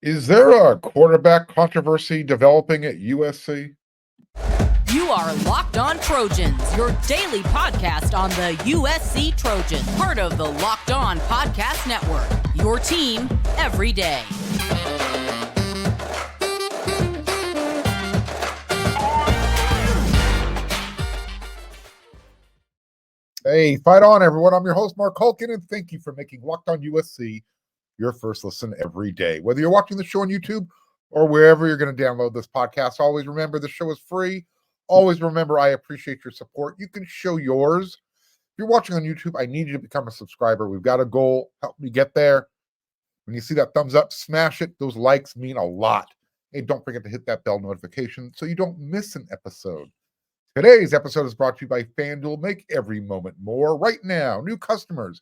Is there a quarterback controversy developing at USC? You are Locked On Trojans, your daily podcast on the USC Trojans, part of the Locked On Podcast Network, your team every day. Hey, fight on, everyone. I'm your host, Mark Hulkin, and thank you for making Locked On USC your first listen every day. Whether you're watching the show on YouTube or wherever you're going to download this podcast, always remember the show is free. Always remember I appreciate your support. You can show yours. If you're watching on YouTube, I need you to become a subscriber. We've got a goal. Help me get there. When you see that thumbs up, smash it. Those likes mean a lot. Hey, don't forget to hit that bell notification so you don't miss an episode. Today's episode is brought to you by FanDuel. Make every moment more. Right now, new customers,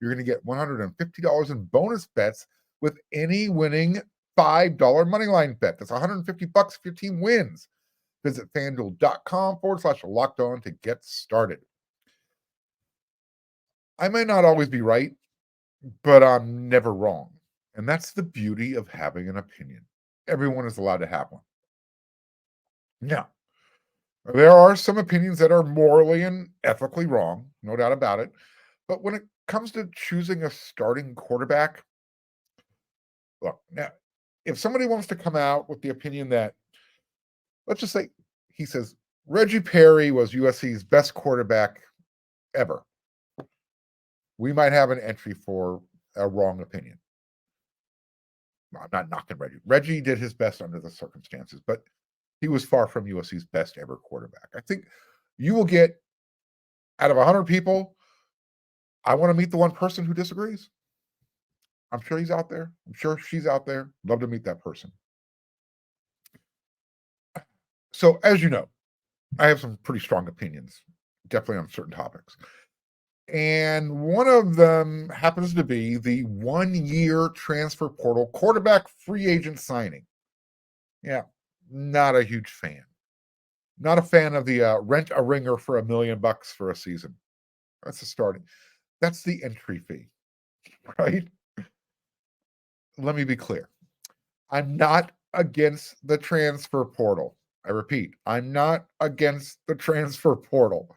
you're going to get $150 in bonus bets with any winning $5 moneyline bet. That's $150 if your team wins. Visit FanDuel.com/locked on to get started. I may not always be right, but I'm never wrong. And that's the beauty of having an opinion. Everyone is allowed to have one. Now, there are some opinions that are morally and ethically wrong, no doubt about it. But when it comes to choosing a starting quarterback, look, now, if somebody wants to come out with the opinion that, let's just say, he says, Reggie Perry was USC's best quarterback ever, we might have an entry for a wrong opinion. I'm not knocking Reggie. Reggie did his best under the circumstances, but he was far from USC's best ever quarterback. I think you will get, out of 100 people, I want to meet the one person who disagrees. I'm sure he's out there. I'm sure she's out there. Love to meet that person. So, as you know, I have some pretty strong opinions, definitely on certain topics. And one of them happens to be the 1-year transfer portal quarterback free agent signing. Yeah, not a huge fan. Not a fan of the rent a ringer for $1 million for a season. That's the starting. That's the entry fee, right? Let me be clear. I'm not against the transfer portal. I repeat, I'm not against the transfer portal.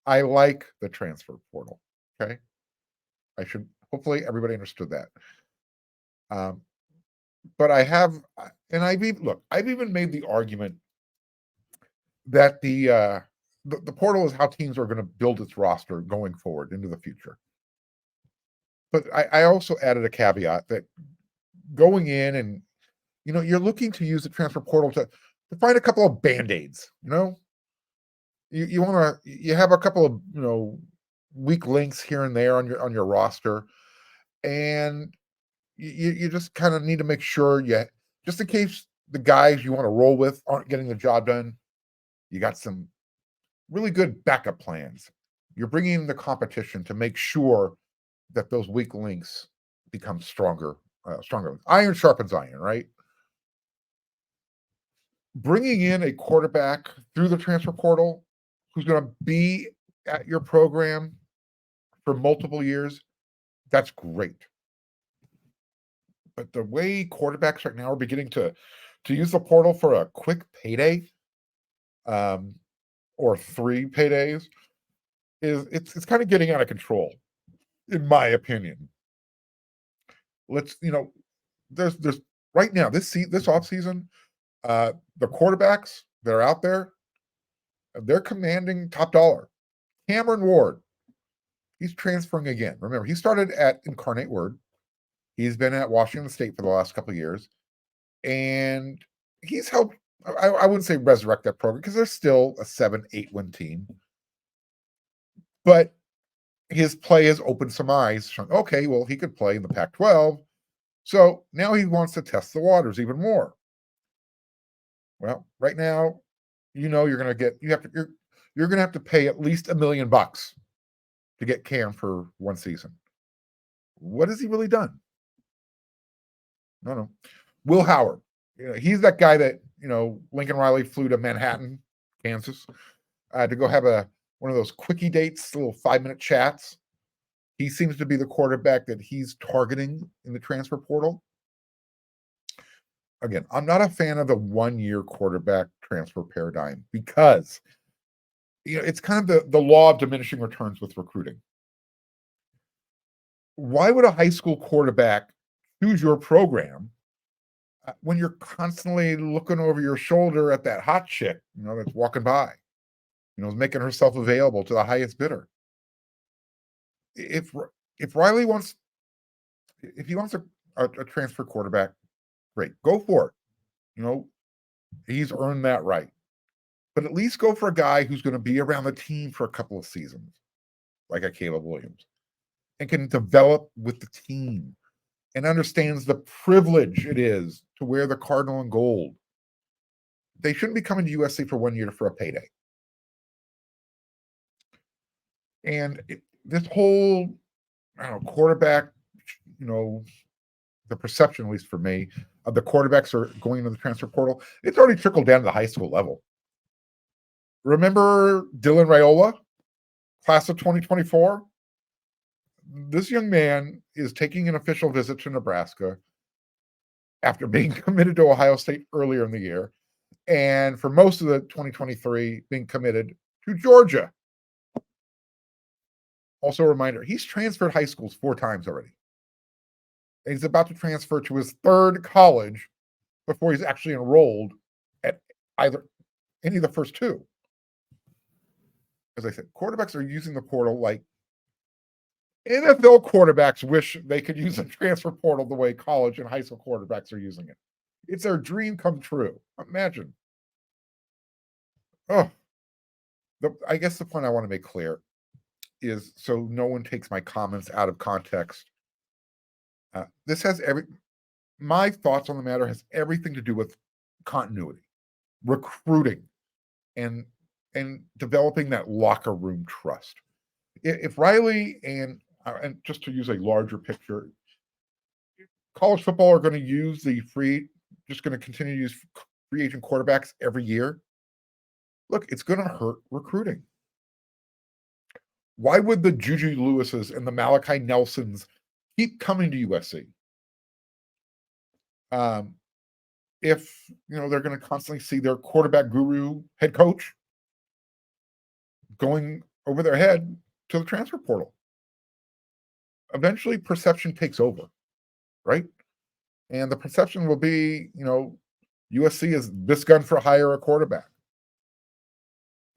I like the transfer portal. Okay. Hopefully everybody understood that. But I have, and I've even made the argument that the portal is how teams are going to build its roster going forward into the future. But I also added a caveat that going in and, you're looking to use the transfer portal to find a couple of Band-Aids, you have a couple of, weak links here and there on your roster. And you just kind of need to make sure just in case the guys you want to roll with aren't getting the job done, you got some really good backup plans. You're bringing in the competition to make sure that those weak links become stronger. Iron sharpens iron, right? Bringing in a quarterback through the transfer portal who's going to be at your program for multiple years, that's great. But the way quarterbacks right now are beginning to use the portal for a quick payday, or 3 paydays, it's kind of getting out of control, in my opinion. There's right now this offseason, the quarterbacks that are out there, they're commanding top dollar. Cameron Ward, he's transferring again. Remember, he started at Incarnate Word. He's been at Washington State for the last couple of years, and he's helped, I wouldn't say resurrect that program because they're still a 7-8 win team. But his play has opened some eyes. Okay, well, he could play in the Pac-12. So now he wants to test the waters even more. Well, right now, you're going to have to pay at least $1 million to get Cam for one season. What has he really done? No. Will Howard, he's that guy that Lincoln Riley flew to Manhattan, Kansas, to go have one of those quickie dates, little 5-minute chats. He seems to be the quarterback that he's targeting in the transfer portal. again, I'm not a fan of the 1-year quarterback transfer paradigm because it's kind of the law of diminishing returns with recruiting. Why would a high school quarterback choose your program when you're constantly looking over your shoulder at that hot chick, that's walking by, making herself available to the highest bidder? If Riley wants, if he wants a transfer quarterback, great, go for it. He's earned that right. But at least go for a guy who's going to be around the team for a couple of seasons, like a Caleb Williams, and can develop with the team and understands the privilege it is to wear the cardinal and gold. They shouldn't be coming to USC for 1 year for a payday. And this whole, quarterback, the perception, at least for me, of the quarterbacks are going into the transfer portal, it's already trickled down to the high school level. Remember Dylan Raiola, class of 2024? This young man is taking an official visit to Nebraska after being committed to Ohio State earlier in the year, and for most of the 2023 being committed to Georgia. Also a reminder, he's transferred high schools 4 times already. And he's about to transfer to his 3rd college before he's actually enrolled at any of the first 2. As I said, quarterbacks are using the portal like NFL quarterbacks wish they could use a transfer portal the way college and high school quarterbacks are using it. It's their dream come true. Imagine. I guess the point I want to make clear is, so no one takes my comments out of context, this has my thoughts on the matter has everything to do with continuity, recruiting, and developing that locker room trust. If Riley and just to use a larger picture, college football are going to use just going to continue to use free agent quarterbacks every year, look, it's going to hurt recruiting. Why would the Juju Lewises and the Malachi Nelsons keep coming to USC? If they're going to constantly see their quarterback guru head coach going over their head to the transfer portal. Eventually perception takes over, right? And the perception will be, USC is this gun for hire a quarterback.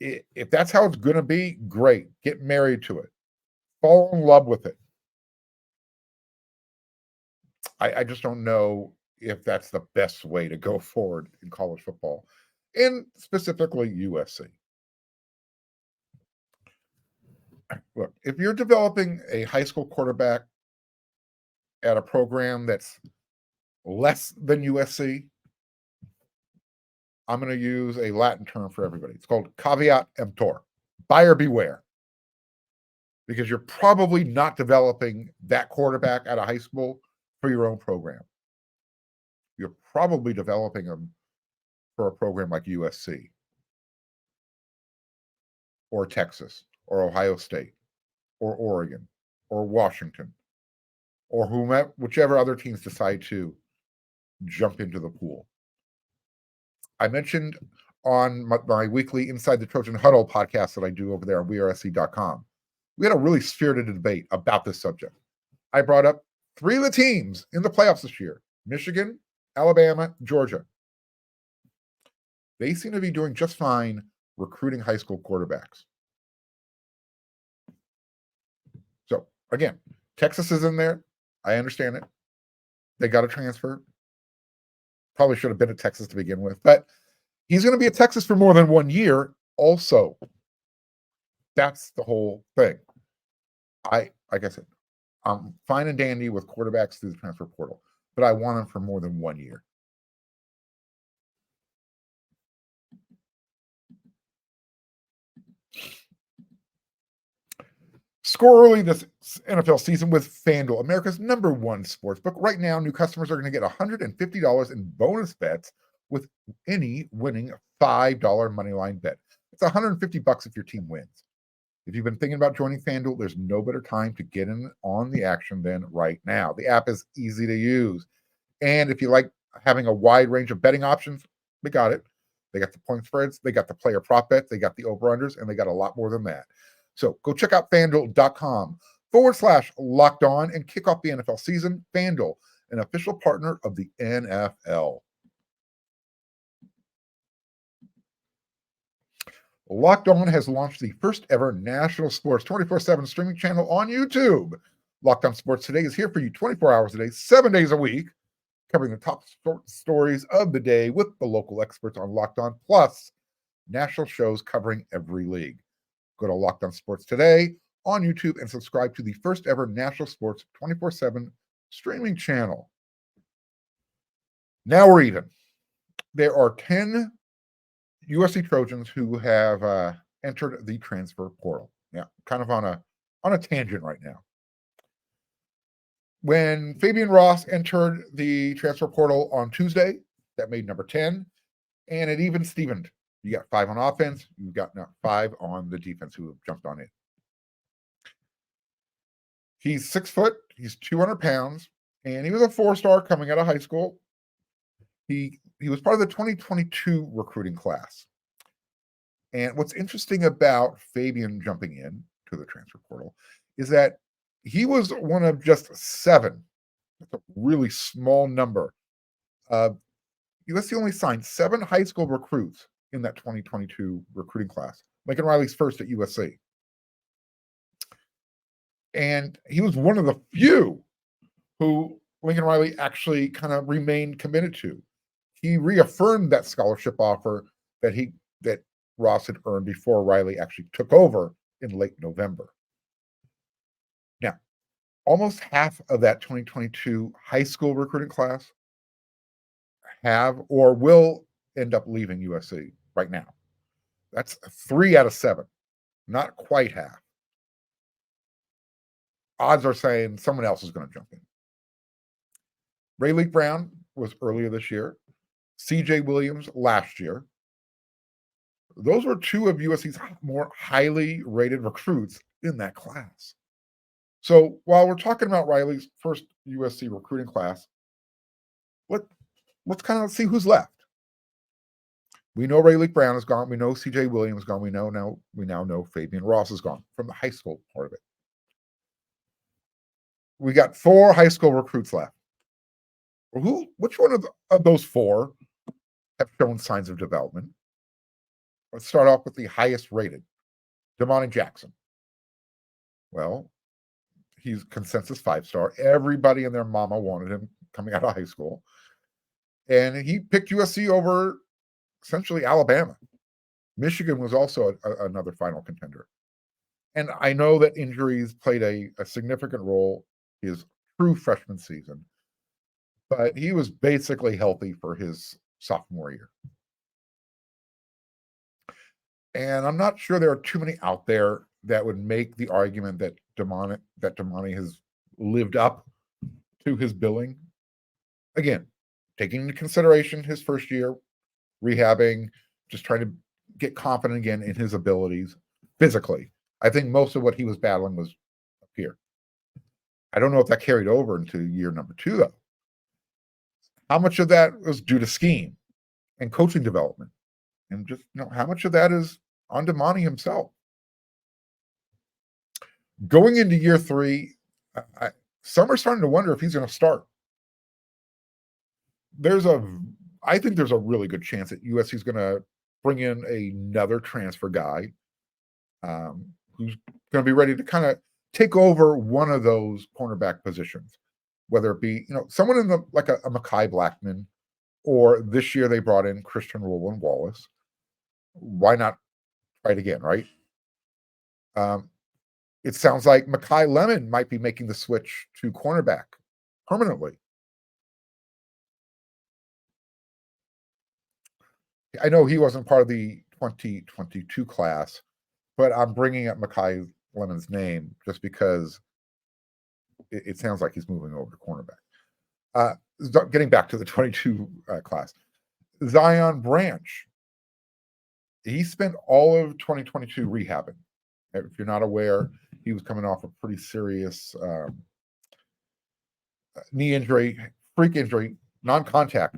If that's how it's going to be, great. Get married to it. Fall in love with it. I just don't know if that's the best way to go forward in college football, and specifically USC. Look, if you're developing a high school quarterback at a program that's less than USC, I'm going to use a Latin term for everybody. It's called caveat emptor, buyer beware. Because you're probably not developing that quarterback at a high school for your own program. You're probably developing them for a program like USC or Texas or Ohio State or Oregon or Washington or whichever other teams decide to jump into the pool. I mentioned on my weekly Inside the Trojan Huddle podcast that I do over there on wearesc.com, we had a really spirited debate about this subject. I brought up 3 of the teams in the playoffs this year: Michigan, Alabama, Georgia. They seem to be doing just fine recruiting high school quarterbacks. So, again, Texas is in there. I understand it. They got to transfer. Probably should have been at Texas to begin with. But he's going to be at Texas for more than 1 year also. That's the whole thing. Like I said, I'm fine and dandy with quarterbacks through the transfer portal, but I want them for more than 1 year. Score early this NFL season with FanDuel, America's #1 sportsbook. Right now, new customers are going to get $150 in bonus bets with any winning $5 moneyline bet. It's $150 if your team wins. If you've been thinking about joining FanDuel, there's no better time to get in on the action than right now. The app is easy to use. And if you like having a wide range of betting options, they got it. They got the point spreads, they got the player prop bets, they got the over-unders, and they got a lot more than that. So go check out FanDuel.com/locked on and kick off the NFL season. FanDuel, an official partner of the NFL. Locked On has launched the first ever national sports 24/7 streaming channel on YouTube. Locked On Sports Today is here for you 24 hours a day, 7 days a week, covering the top stories of the day with the local experts on Locked On, plus national shows covering every league. Go to Locked On Sports Today on YouTube and subscribe to the first ever national sports 24/7 streaming channel. Now we're even. There are 10 USC Trojans who have entered the transfer portal. Yeah, kind of on a tangent right now. When Fabian Ross entered the transfer portal on Tuesday, that made number 10, and it even Stevened. You got 5 on offense, you've got 5 on the defense who have jumped on it. He's 6 foot, he's 200 pounds, and he was a 4-star coming out of high school. He was part of the 2022 recruiting class. And what's interesting about Fabian jumping in to the transfer portal is that he was one of just 7. That's a really small number. USC only signed 7 high school recruits in that 2022 recruiting class. Lincoln Riley's first at USC. And he was one of the few who Lincoln Riley actually kind of remained committed to. He reaffirmed that scholarship offer that Ross had earned before Riley actually took over in late November. Now, almost half of that 2022 high school recruiting class have or will end up leaving USC right now. That's 3 out of 7, not quite half. Odds are saying someone else is going to jump in. Rayleigh Brown was earlier this year. CJ Williams last year. Those were 2 of USC's more highly rated recruits in that class. So while we're talking about Riley's first USC recruiting class, let's kind of see who's left. We know Rayleigh Brown is gone. We know CJ Williams is gone. We now know Fabian Ross is gone from the high school part of it. We got 4 high school recruits left. Which one of those 4 have shown signs of development? Let's start off with the highest rated, Damani Jackson. Well, he's consensus 5-star. Everybody and their mama wanted him coming out of high school. And he picked USC over essentially Alabama. Michigan was also another final contender. And I know that injuries played a significant role his true freshman season, but he was basically healthy for his sophomore year. And I'm not sure there are too many out there that would make the argument that Damani has lived up to his billing. Again, taking into consideration his first year, rehabbing, just trying to get confident again in his abilities physically. I think most of what he was battling was up here. I don't know if that carried over into year number 2, though. How much of that was due to scheme and coaching development? And just, how much of that is on Damani himself? Going into year 3, some are starting to wonder if he's going to start. I think there's a really good chance that USC is going to bring in another transfer guy who's going to be ready to kind of take over one of those cornerback positions, whether it be someone in like a Mekhi Blackman, or this year they brought in Christian Roland-Wallace. Why not try it again, right? It sounds like Mekhi Lemon might be making the switch to cornerback permanently. I know he wasn't part of the 2022 class, but I'm bringing up Mekhi Lemon's name just because it sounds like he's moving over to cornerback. Getting back to the 22 class, Zion Branch. He spent all of 2022 rehabbing. If you're not aware, he was coming off a pretty serious knee injury, freak injury, non-contact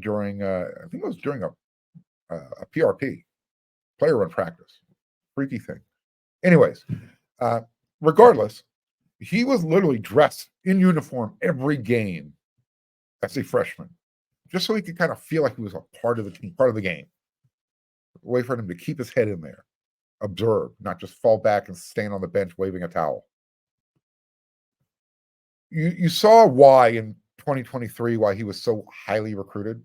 during, I think it was during a PRP, player run practice. Freaky thing. Anyways, regardless, he was literally dressed in uniform every game as a freshman, just so he could kind of feel like he was a part of the team, part of the game. A way for him to keep his head in there, observe, not just fall back and stand on the bench waving a towel. You saw why in 2023 why he was so highly recruited.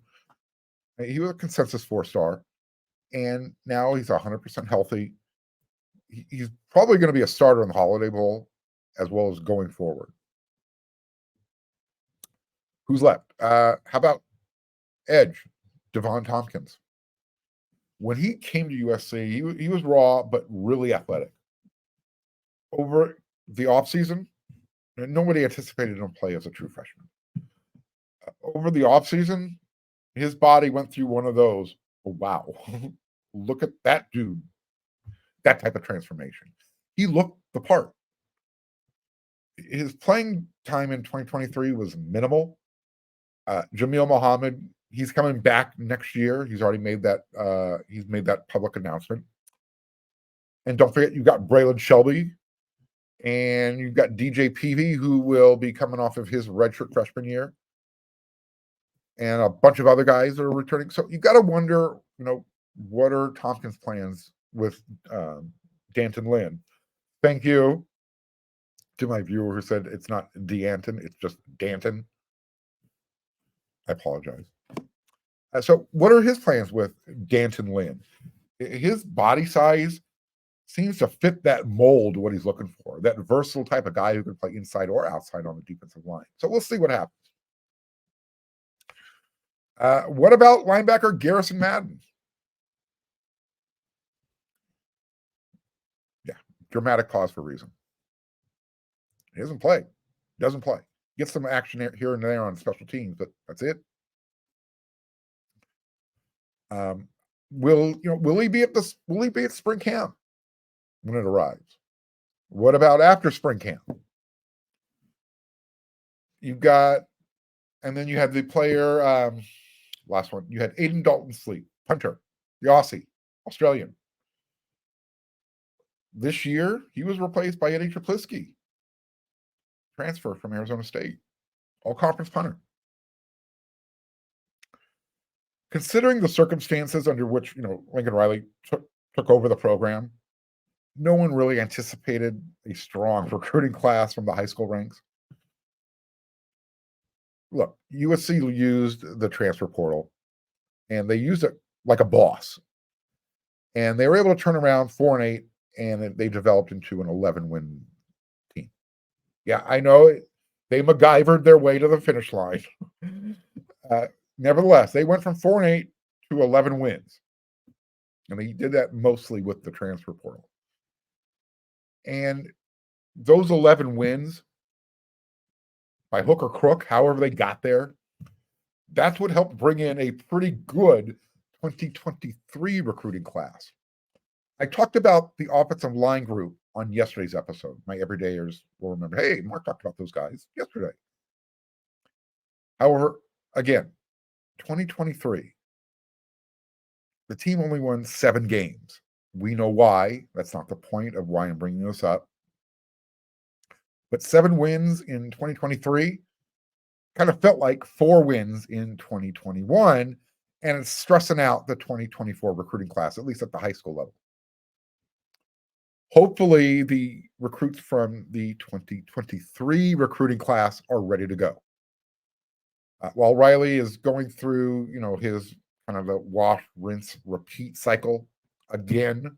He was a consensus 4-star, and now he's 100% healthy. He's probably going to be a starter in the Holiday Bowl as well as going forward. Who's left? How about edge, Devon Tompkins? When he came to USC, he was raw but really athletic. Over the offseason, nobody anticipated him to play as a true freshman. Over the offseason, his body went through one of those, oh, wow, look at that dude, that type of transformation. He looked the part. His playing time in 2023 was minimal. Jamil Muhammad, he's coming back next year. He's already made that public announcement. And don't forget, you've got Braylon Shelby, and you've got DJ Peavy, who will be coming off of his redshirt freshman year, and a bunch of other guys that are returning. So you got to wonder, what are Tompkins' plans with Danton Lynn? Thank you to my viewer who said it's not D'Anton, it's just Danton. I apologize. So what are his plans with Danton Lynn? His body size seems to fit that mold, what he's looking for, that versatile type of guy who can play inside or outside on the defensive line. So we'll see what happens. What about linebacker Garrison Madden? Yeah, dramatic pause for a reason. He doesn't play. Gets some action here and there on special teams, but that's it. Will he be at spring camp when it arrives? What about after spring camp? You've got, and then you had the player, last one, you had Aiden Dalton-Sleep, punter, the Aussie, Australian. This year, he was replaced by Eddie Traplisky, transfer from Arizona State, all-conference punter. Considering the circumstances under which, Lincoln Riley took over the program, no one really anticipated a strong recruiting class from the high school ranks. Look, USC used the transfer portal, and they used it like a boss. And they were able to turn around 4-8, and they developed into an 11-win team. Yeah, I know they MacGyvered their way to the finish line. Nevertheless, they went from 4-8 to 11 wins. And they did that mostly with the transfer portal. And those 11 wins, by hook or crook, however they got there, that's what helped bring in a pretty good 2023 recruiting class. I talked about the offensive line group on yesterday's episode. My everydayers will remember, hey, Mark talked about those guys yesterday. However, again, 2023, the team only won 7 games. We know why. That's not the point of why I'm bringing this up. But 7 wins in 2023 kind of felt like 4 wins in 2021, and it's stressing out the 2024 recruiting class, at least at the high school level. Hopefully, the recruits from the 2023 recruiting class are ready to go. While Riley is going through, his kind of a wash, rinse, repeat cycle again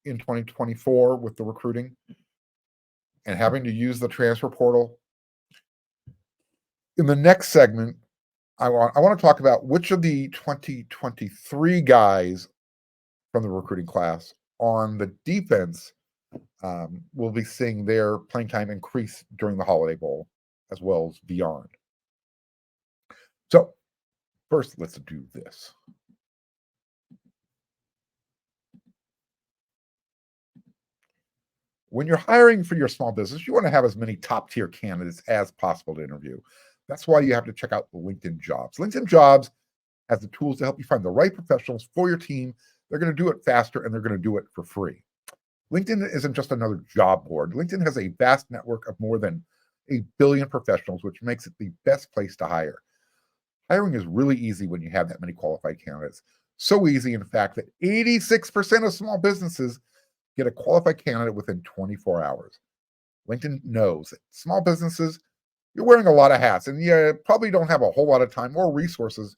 in 2024 with the recruiting and having to use the transfer portal. In the next segment, I want to talk about which of the 2023 guys from the recruiting class on the defense will be seeing their playing time increase during the Holiday Bowl as well as beyond. So first, let's do this. When you're hiring for your small business, you want to have as many top-tier candidates as possible to interview. That's why you have to check out LinkedIn Jobs. LinkedIn Jobs has the tools to help you find the right professionals for your team. They're going to do it faster, and they're going to do it for free. LinkedIn isn't just another job board. LinkedIn has a vast network of more than 1 billion professionals, which makes it the best place to hire. Hiring is really easy when you have that many qualified candidates. So easy, in fact, that 86% of small businesses get a qualified candidate within 24 hours. LinkedIn knows that small businesses, you're wearing a lot of hats, and you probably don't have a whole lot of time or resources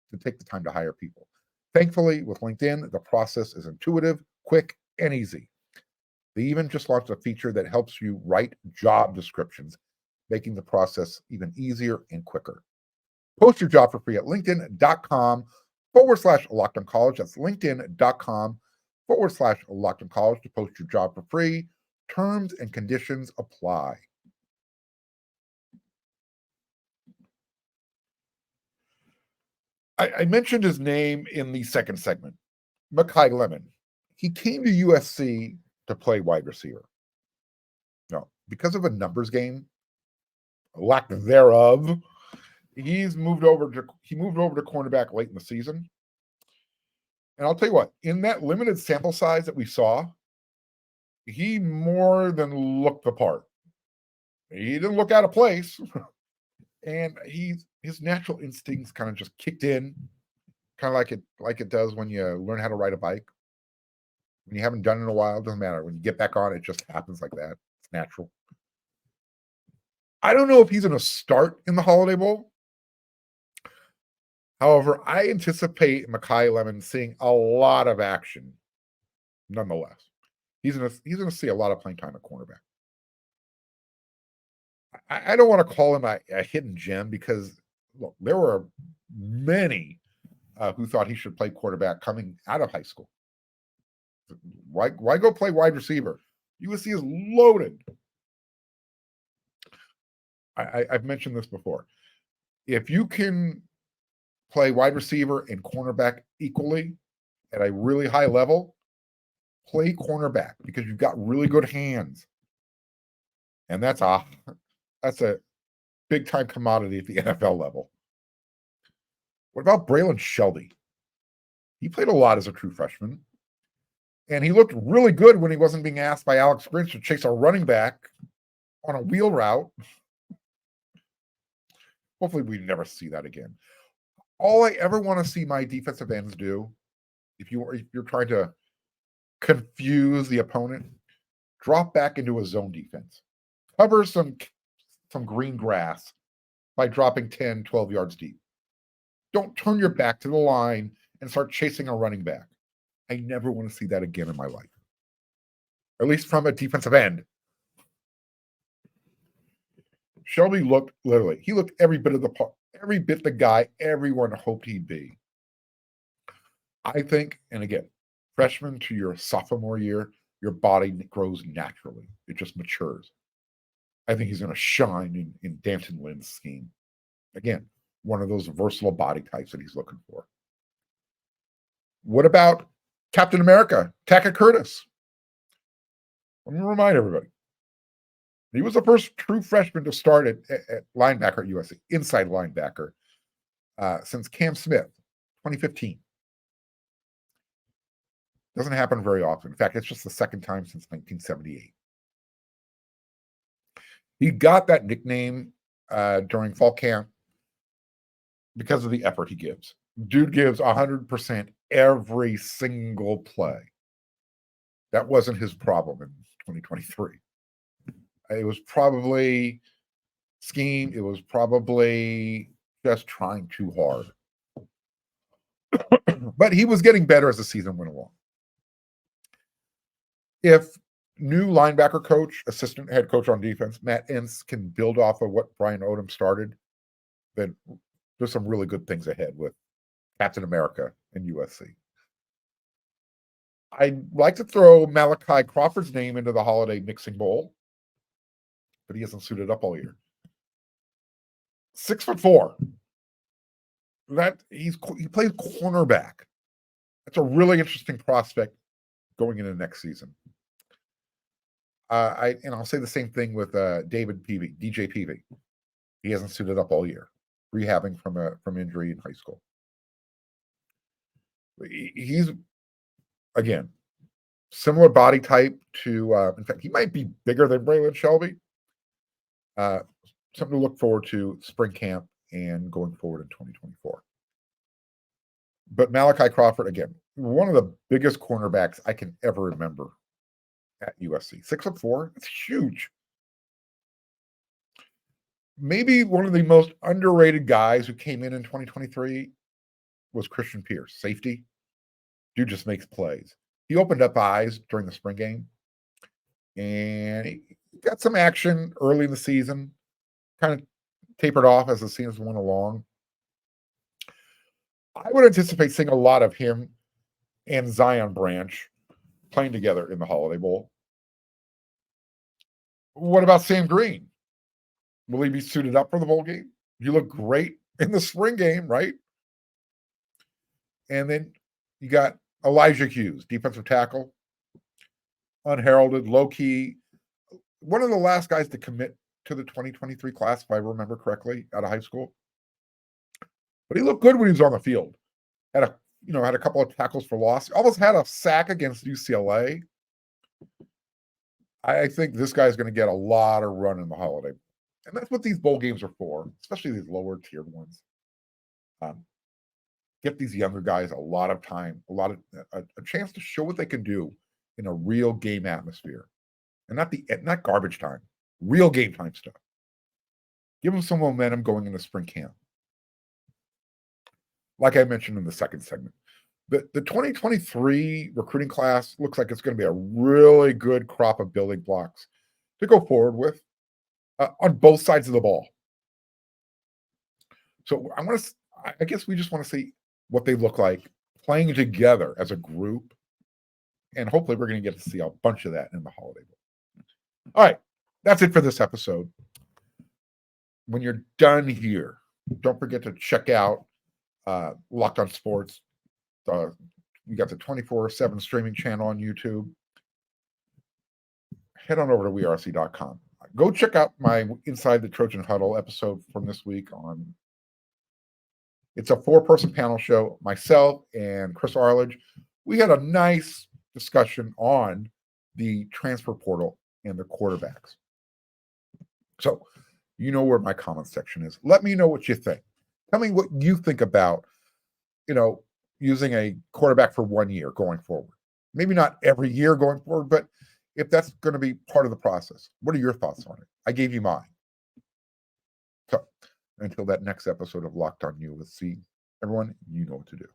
to take the time to hire people. Thankfully, with LinkedIn, the process is intuitive, quick, and easy. They even just launched a feature that helps you write job descriptions, making the process even easier and quicker. Post your job for free at linkedin.com/LockedOnCollege. That's linkedin.com/LockedOnCollege to post your job for free. Terms and conditions apply. I mentioned his name in the second segment, Mekhi Lemon. He came to USC to play wide receiver. No, because of a numbers game, lack thereof, he moved over to cornerback late in the season. And I'll tell you what, in that limited sample size that we saw, he more than looked the part. He didn't look out of place. And his natural instincts kind of just kicked in, kind of like it does when you learn how to ride a bike. When you haven't done it in a while, it doesn't matter. When you get back on, it just happens like that. It's natural. I don't know if he's going to start in the Holiday Bowl. However, I anticipate Mekhi Lemon seeing a lot of action. Nonetheless, he's going to see a lot of playing time at cornerback. I don't want to call him a hidden gem because, look, there were many who thought he should play quarterback coming out of high school. Why go play wide receiver? USC is loaded. I've mentioned this before. If you can play wide receiver and cornerback equally at a really high level, play cornerback because you've got really good hands. And that's a big time commodity at the NFL level. What about Braylon Shelby? He played a lot as a true freshman. And he looked really good when he wasn't being asked by Alex Grinch to chase a running back on a wheel route. Hopefully we never see that again. All I ever want to see my defensive ends do, if you're trying to confuse the opponent, drop back into a zone defense. Cover some green grass by dropping 10, 12 yards deep. Don't turn your back to the line and start chasing a running back. I never want to see that again in my life. At least from a defensive end. Shelby looked every bit the guy everyone hoped he'd be. I think, and again, freshman to your sophomore year, your body grows naturally. It just matures. I think he's going to shine in Antonlynn's scheme. Again, one of those versatile body types that he's looking for. What about Captain America, Tackett Curtis? Let me remind everybody. He was the first true freshman to start at linebacker at USC, inside linebacker, since Cam Smith, 2015. Doesn't happen very often. In fact, it's just the second time since 1978. He got that nickname during fall camp because of the effort he gives. Dude gives 100% every single play. That wasn't his problem in 2023. It was probably scheme. It was probably just trying too hard. But he was getting better as the season went along. If new linebacker coach, assistant head coach on defense, Matt Ince, can build off of what Brian Odom started, then there's some really good things ahead with Captain America and USC. I'd like to throw Malachi Crawford's name into the Holiday Mixing Bowl, but he hasn't suited up all year. 6'4". He plays cornerback. That's a really interesting prospect going into next season. I'll say the same thing with DJ Peavy. He hasn't suited up all year, rehabbing from injury in high school. He's, again, similar body type to, in fact, he might be bigger than Braylon Shelby. Something to look forward to spring camp and going forward in 2024. But Malachi Crawford, again, one of the biggest cornerbacks I can ever remember at USC. 6'4", it's huge. Maybe one of the most underrated guys who came in 2023 was Christian Pierce, safety. Dude just makes plays. He opened up eyes during the spring game, and he got some action early in the season, kind of tapered off as the season went along. I would anticipate seeing a lot of him and Zion Branch playing together in the Holiday Bowl. What about Sam Green? Will he be suited up for the bowl game? You look great in the spring game, right? And then you got Elijah Hughes, defensive tackle, unheralded, low-key, one of the last guys to commit to the 2023 class, if I remember correctly, out of high school. But he looked good when he was on the field. Had a couple of tackles for loss. Almost had a sack against UCLA. I think this guy's going to get a lot of run in the Holiday. And that's what these bowl games are for, especially these lower tiered ones. Get these younger guys a lot of time, a chance to show what they can do in a real game atmosphere, and not garbage time, real game time stuff. Give them some momentum going into spring camp. Like I mentioned in the second segment, the 2023 recruiting class looks like it's going to be a really good crop of building blocks to go forward with on both sides of the ball. So I guess we just want to see what they look like playing together as a group. And hopefully we're going to get to see a bunch of that in the Holiday Bowl. All right. That's it for this episode. When you're done here, don't forget to check out Locked On Sports. We got the 24/7 streaming channel on YouTube. Head on over to wearc.com. Go check out my Inside the Trojan Huddle episode from this week on. It's a 4-person panel show. Myself and Chris Arledge. We had a nice discussion on the transfer portal and the quarterbacks. So you know where my comment section is. Let me know what you think. Tell me what you think about, using a quarterback for 1 year going forward. Maybe not every year going forward, but if that's going to be part of the process. What are your thoughts on it? I gave you mine. So until that next episode of Locked On USC, everyone, you know what to do.